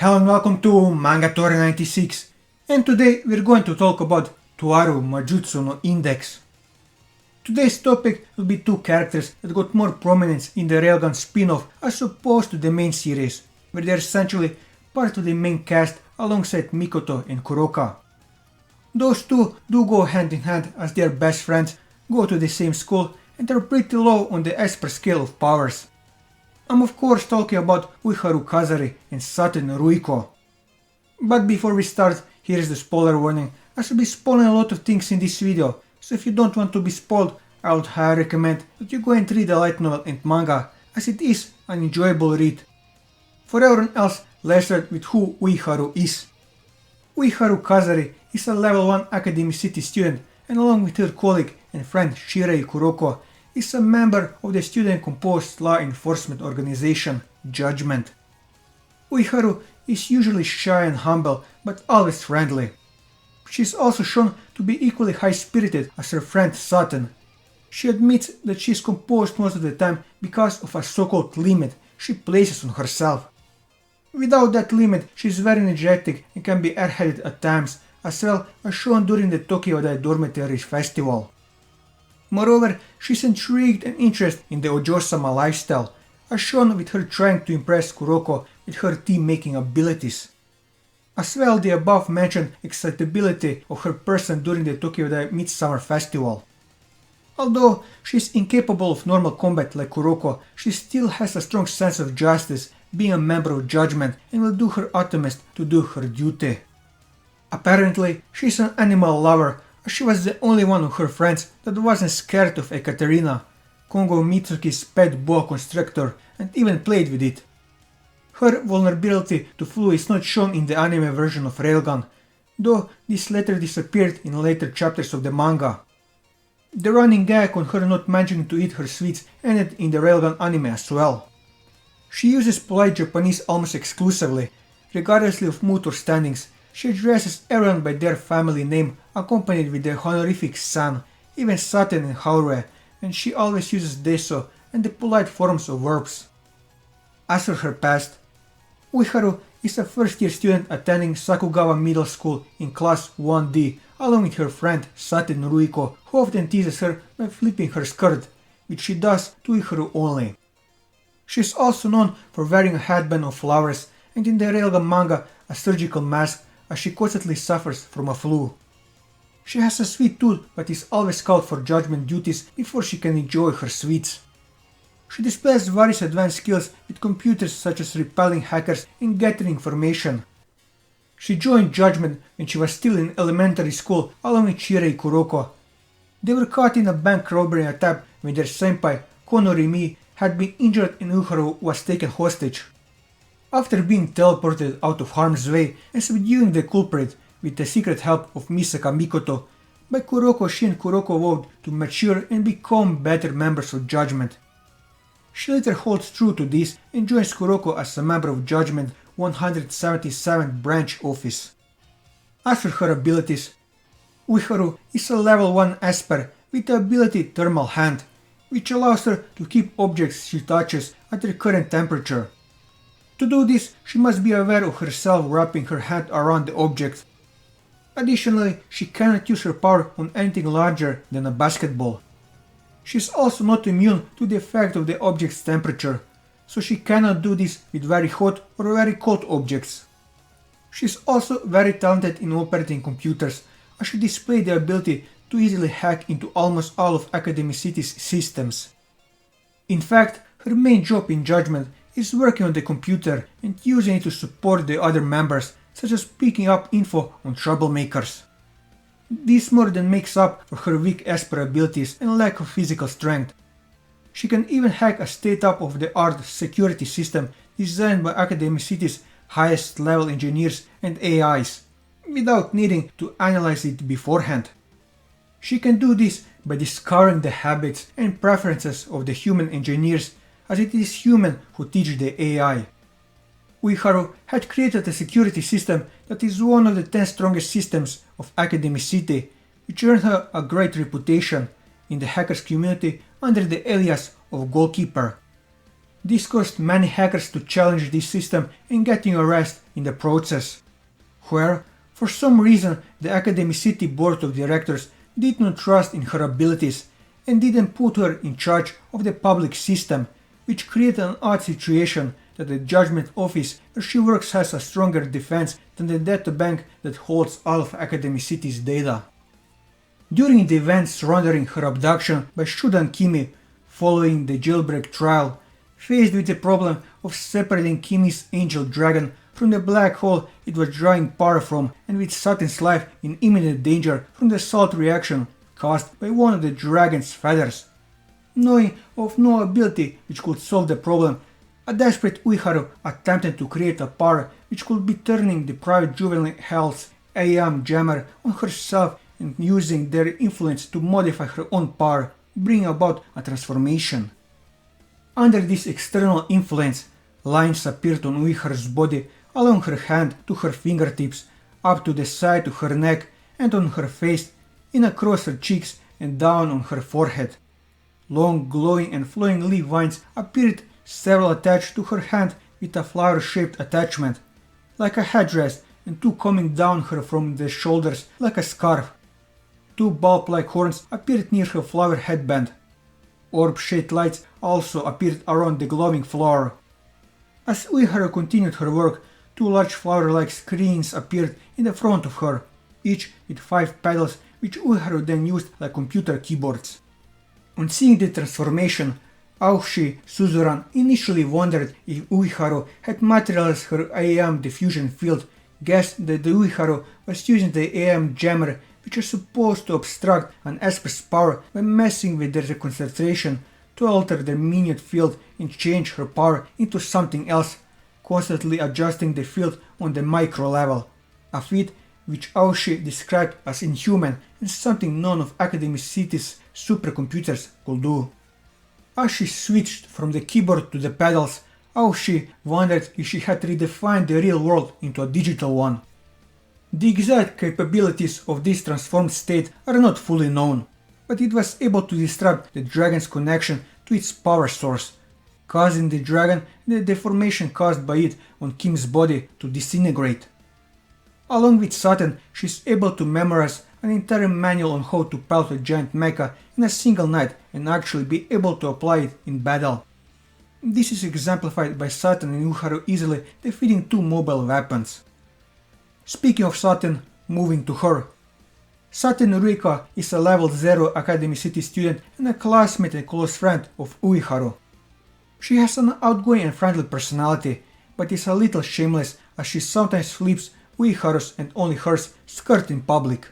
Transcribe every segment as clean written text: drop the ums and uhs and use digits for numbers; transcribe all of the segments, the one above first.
Hello and welcome to Manga 96, and today we're going to talk about Toaru Majutsu no Indeks. Today's topic will be two characters that got more prominence in the Railgun spin-off as opposed to the main series, where they're essentially part of the main cast alongside Mikoto and Kuroka. Those two do go hand in hand as they are best friends, go to the same school, and are pretty low on the Esper scale of powers. I'm of course talking about Uiharu Kazari and Saten Ruiko. But before we start, here's the spoiler warning, as I'll be spoiling a lot of things in this video, so if you don't want to be spoiled, I would highly recommend that you go and read the light novel and manga, as it is an enjoyable read. For everyone else, let's start with who Uiharu is. Uiharu Kazari is a level 1 Academy City student, and along with her colleague and friend Shirei Kuroko, is a member of the student-composed law enforcement organization, Judgment. Uiharu is usually shy and humble, but always friendly. She is also shown to be equally high-spirited as her friend Saten. She admits that she is composed most of the time because of a so-called limit she places on herself. Without that limit, she is very energetic and can be airheaded at times, as well as shown during the Tokyo Dai Dormitory Festival. Moreover, she is intrigued and interested in the Ojo-sama lifestyle, as shown with her trying to impress Kuroko with her tea-making abilities. As well the above mentioned excitability of her person during the Tokyo Dai Midsummer Festival. Although she is incapable of normal combat like Kuroko, she still has a strong sense of justice, being a member of Judgment, and will do her utmost to do her duty. Apparently, she is an animal lover, as she was the only one of her friends that wasn't scared of Ekaterina, Kongo Mitsuki's pet boa constrictor, and even played with it. Her vulnerability to flu is not shown in the anime version of Railgun, though this later disappeared in later chapters of the manga. The running gag on her not managing to eat her sweets ended in the Railgun anime as well. She uses polite Japanese almost exclusively, regardless of mood or standings. She addresses everyone by their family name, accompanied with the honorific san, even Saten and Haure, and she always uses deso and the polite forms of verbs. As for her past, Uiharu is a first-year student attending Sakugawa Middle School in class 1D, along with her friend Saten Ruiko, who often teases her by flipping her skirt, which she does to Uiharu only. She is also known for wearing a headband of flowers and in the Railgun manga a surgical mask, as she constantly suffers from a flu. She has a sweet tooth but is always called for Judgment duties before she can enjoy her sweets. She displays various advanced skills with computers such as repelling hackers and gathering information. She joined Judgment when she was still in elementary school along with Shirei Kuroko. They were caught in a bank robbery attempt when their senpai, Konorimi, had been injured and Uiharu was taken hostage. After being teleported out of harm's way and subduing the culprit with the secret help of Misaka Mikoto, by Kuroko she and Kuroko vowed to mature and become better members of Judgment. She later holds true to this and joins Kuroko as a member of Judgment 177th branch office. As for her abilities, Uiharu is a level 1 Esper with the ability Thermal Hand, which allows her to keep objects she touches at their current temperature. To do this, she must be aware of herself wrapping her hand around the object. Additionally, she cannot use her power on anything larger than a basketball. She is also not immune to the effect of the object's temperature, so she cannot do this with very hot or very cold objects. She is also very talented in operating computers, as she displays the ability to easily hack into almost all of Academy City's systems. In fact, her main job in Judgment is working on the computer and using it to support the other members, such as picking up info on troublemakers. This more than makes up for her weak Esper abilities and lack of physical strength. She can even hack a state-of-the-art security system designed by Academy City's highest level engineers and AIs, without needing to analyze it beforehand. She can do this by discovering the habits and preferences of the human engineers, as it is human who teach the AI. Uiharu had created a security system that is one of the 10 strongest systems of Academy City, which earned her a great reputation in the hackers community under the alias of Goalkeeper. This caused many hackers to challenge this system and getting arrested in the process. Where, for some reason, the Academy City Board of Directors did not trust in her abilities and didn't put her in charge of the public system, which created an odd situation that the Judgment Office where she works has a stronger defense than the databank that holds all of Academy City's data. During the events surrounding her abduction by Shudan Kimi following the jailbreak trial, faced with the problem of separating Kimi's angel dragon from the black hole it was drawing power from, and with Saten's life in imminent danger from the salt reaction caused by one of the dragon's feathers. Knowing of no ability which could solve the problem, a desperate Uiharu attempted to create a power which could be turning the private juvenile hell's AM jammer on herself and using their influence to modify her own power, bring about a transformation. Under this external influence, lines appeared on Uiharu's body along her hand to her fingertips, up to the side to her neck and on her face, in across her cheeks and down on her forehead. Long glowing and flowing leaf vines appeared, several attached to her hand with a flower-shaped attachment, like a headdress, and two coming down her from the shoulders like a scarf. Two bulb-like horns appeared near her flower headband. Orb-shaped lights also appeared around the glowing flower. As Uiharu continued her work, two large flower-like screens appeared in the front of her, each with 5 pedals which Uiharu then used like computer keyboards. On seeing the transformation, Aoshi Suzuran initially wondered if Uiharu had materialized her AM diffusion field, guessed that the Uiharu was using the AM jammer which is supposed to obstruct an Esper's power by messing with their concentration to alter their minute field and change her power into something else, constantly adjusting the field on the micro level, a feat which Aoshi described as inhuman and something none of Academy City's supercomputers could do. As she switched from the keyboard to the pedals, Aoshi wondered if she had redefined the real world into a digital one. The exact capabilities of this transformed state are not fully known, but it was able to disrupt the dragon's connection to its power source, causing the dragon and the deformation caused by it on Kim's body to disintegrate. Along with Saten, she is able to memorize an entire manual on how to pilot a giant mecha in a single night and actually be able to apply it in battle. This is exemplified by Saten and Uiharu easily defeating 2 mobile weapons. Speaking of Saten, moving to her. Saten Ruiko is a level 0 Academy City student and a classmate and close friend of Uiharu. She has an outgoing and friendly personality, but is a little shameless as she sometimes flips Uiharu's and only hers skirt in public.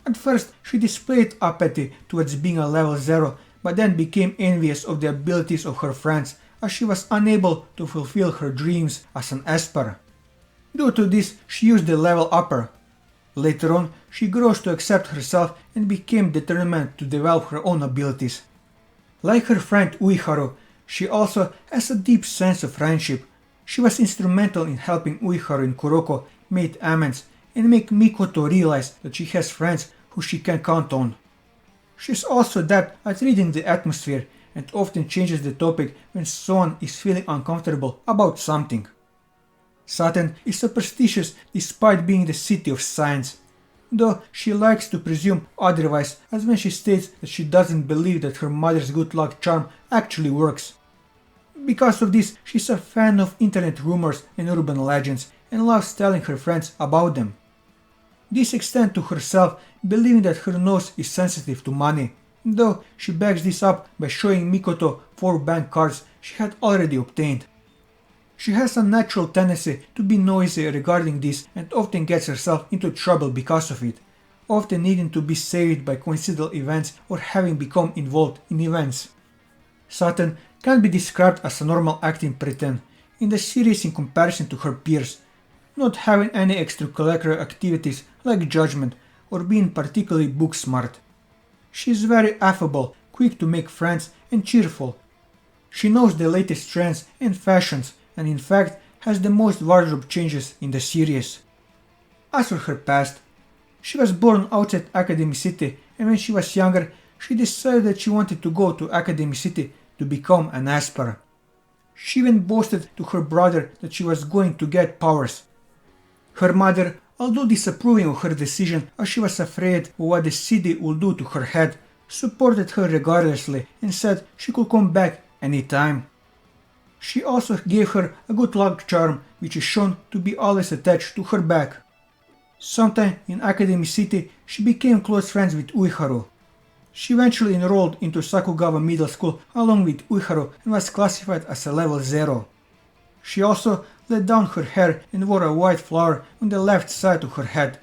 At first she displayed apathy towards being a level 0, but then became envious of the abilities of her friends as she was unable to fulfill her dreams as an Esper. Due to this, she used the level upper. Later on, she grows to accept herself and became determined to develop her own abilities. Like her friend Uiharu, she also has a deep sense of friendship. She was instrumental in helping Uiharu and Kuroko make amends and make Mikoto realize that she has friends who she can count on. She is also adept at reading the atmosphere and often changes the topic when someone is feeling uncomfortable about something. Saten is superstitious despite being the city of science, though she likes to presume otherwise, as when she states that she doesn't believe that her mother's good luck charm actually works. Because of this, she's a fan of internet rumors and urban legends and loves telling her friends about them. This extends to herself believing that her nose is sensitive to money, though she backs this up by showing Mikoto 4 bank cards she had already obtained. She has a natural tendency to be noisy regarding this and often gets herself into trouble because of it, often needing to be saved by coincidental events or having become involved in events. Saten can be described as a normal acting pretend in the series in comparison to her peers, not having any extracurricular activities like judgment or being particularly book smart. She is very affable, quick to make friends and cheerful. She knows the latest trends and fashions and in fact has the most wardrobe changes in the series. As for her past, she was born outside Academy City and when she was younger she decided that she wanted to go to Academy City to become an Esper. She even boasted to her brother that she was going to get powers. Her mother, although disapproving of her decision as she was afraid of what the city would do to her head, supported her regardlessly and said she could come back anytime. She also gave her a good luck charm which is shown to be always attached to her back. Sometime in Academy City, she became close friends with Uiharu. She eventually enrolled into Sakugawa Middle School along with Uiharu and was classified as a level 0. She also let down her hair and wore a white flower on the left side of her head.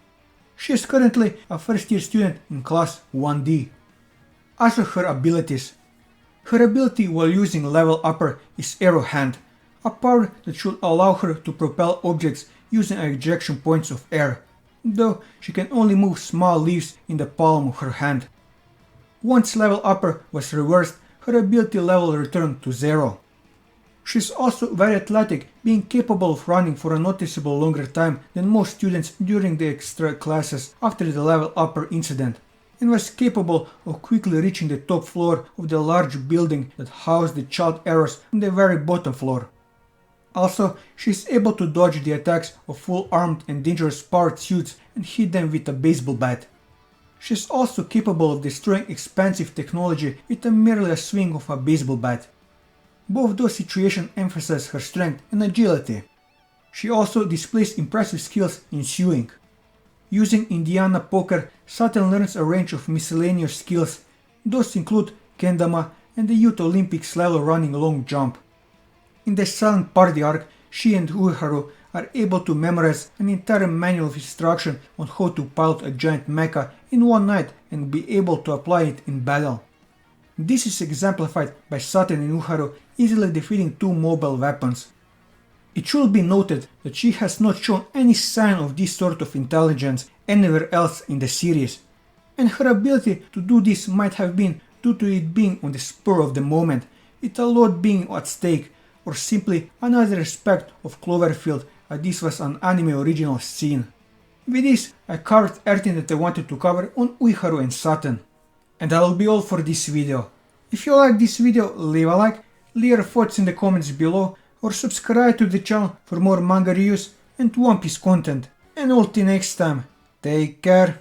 She is currently a first year student in class 1D. As for her abilities, her ability while using level upper is Arrow Hand, a power that should allow her to propel objects using ejection points of air, though she can only move small leaves in the palm of her hand. Once level upper was reversed, her ability level returned to 0. She is also very athletic, being capable of running for a noticeable longer time than most students during the extra classes after the level upper incident, and was capable of quickly reaching the top floor of the large building that housed the child arrows on the very bottom floor. Also, she is able to dodge the attacks of full armed and dangerous powered suits and hit them with a baseball bat. She is also capable of destroying expensive technology with merely a swing of a baseball bat. Both those situations emphasize her strength and agility. She also displays impressive skills in sewing. Using Indiana poker, Saten learns a range of miscellaneous skills. Those include kendama and the Youth Olympics level running long jump. In the Silent Party arc, she and Uiharu are able to memorize an entire manual of instruction on how to pilot a giant mecha in one night and be able to apply it in battle. This is exemplified by Saten and Uiharu easily defeating two mobile weapons. It should be noted that she has not shown any sign of this sort of intelligence anywhere else in the series, and her ability to do this might have been due to it being on the spur of the moment, with a lot being at stake, or simply another aspect of Cloverfield as this was an anime original scene. With this, I covered everything that I wanted to cover on Uiharu and Saten. And that will be all for this video. If you like this video, leave a like, leave your thoughts in the comments below, or subscribe to the channel for more manga reviews and One Piece content. And until next time, take care.